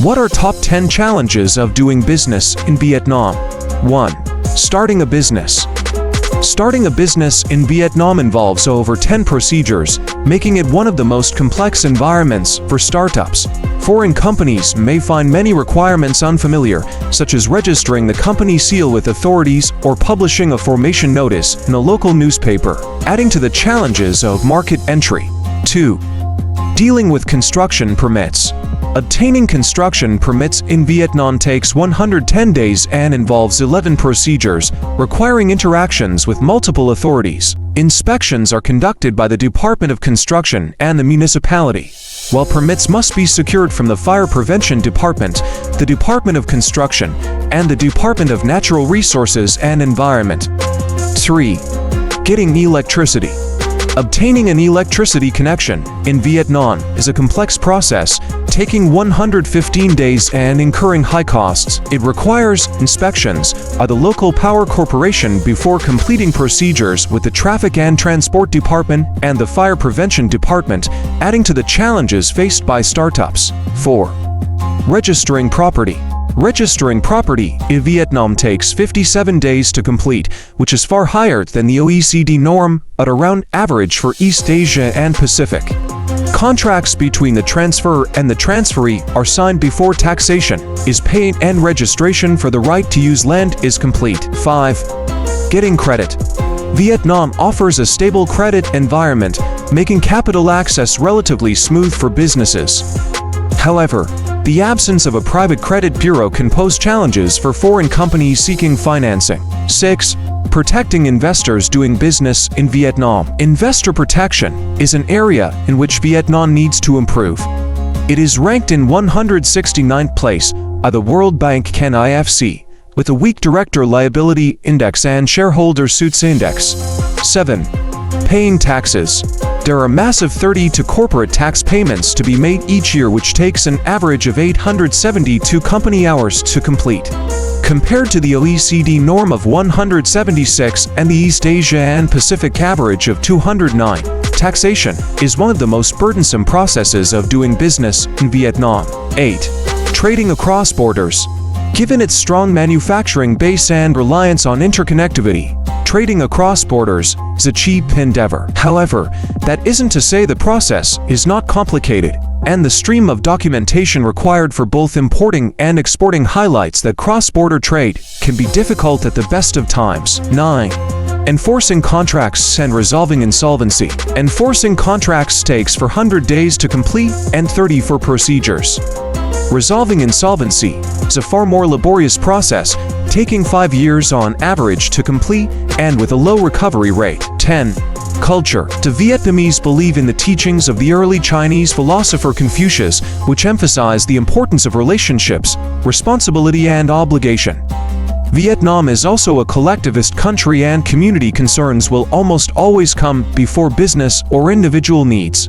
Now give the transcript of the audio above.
What are top 10 challenges of doing business in Vietnam? 1. Starting a business. Starting a business in Vietnam involves over 10 procedures, making it one of the most complex environments for startups. Foreign companies may find many requirements unfamiliar, such as registering the company seal with authorities or publishing a formation notice in a local newspaper, adding to the challenges of market entry. 2. Dealing with construction permits. Obtaining construction permits in Vietnam takes 110 days and involves 11 procedures, requiring interactions with multiple authorities. Inspections are conducted by the Department of Construction and the municipality. While permits must be secured from the Fire Prevention Department, the Department of Construction, and the Department of Natural Resources and Environment. 3. Getting electricity. Obtaining an electricity connection in Vietnam is a complex process, taking 115 days and incurring high costs. It requires inspections by the local power corporation before completing procedures with the Traffic and Transport Department and the Fire Prevention Department, adding to the challenges faced by startups. 4. Registering property. Registering property in Vietnam takes 57 days to complete, which is far higher than the OECD norm, at around average for East Asia and Pacific. Contracts between the transferor and the transferee are signed before taxation is paid and registration for the right to use land is complete. 5. Getting credit. Vietnam offers a stable credit environment, making capital access relatively smooth for businesses. However, the absence of a private credit bureau can pose challenges for foreign companies seeking financing. 6. Protecting investors doing business in Vietnam. Investor protection is an area in which Vietnam needs to improve. It is ranked in 169th place by the World Bank Can IFC, with a weak director liability index and shareholder suits index. 7. Paying taxes. There are massive 30 to corporate tax payments to be made each year, which takes an average of 872 company hours to complete. Compared to the OECD norm of 176 and the East Asia and Pacific average of 209, taxation is one of the most burdensome processes of doing business in Vietnam. 8. Trading across borders. Given its strong manufacturing base and reliance on interconnectivity, trading across borders is a cheap endeavor. However, that isn't to say the process is not complicated, and the stream of documentation required for both importing and exporting highlights that cross-border trade can be difficult at the best of times. 9. Enforcing contracts and resolving insolvency. Enforcing contracts takes 400 days to complete and 30 for procedures. Resolving insolvency is a far more laborious process, taking 5 years on average to complete and with a low recovery rate. 10. Culture. The Vietnamese believe in the teachings of the early Chinese philosopher Confucius, which emphasize the importance of relationships, responsibility and obligation. Vietnam is also a collectivist country and community concerns will almost always come before business or individual needs.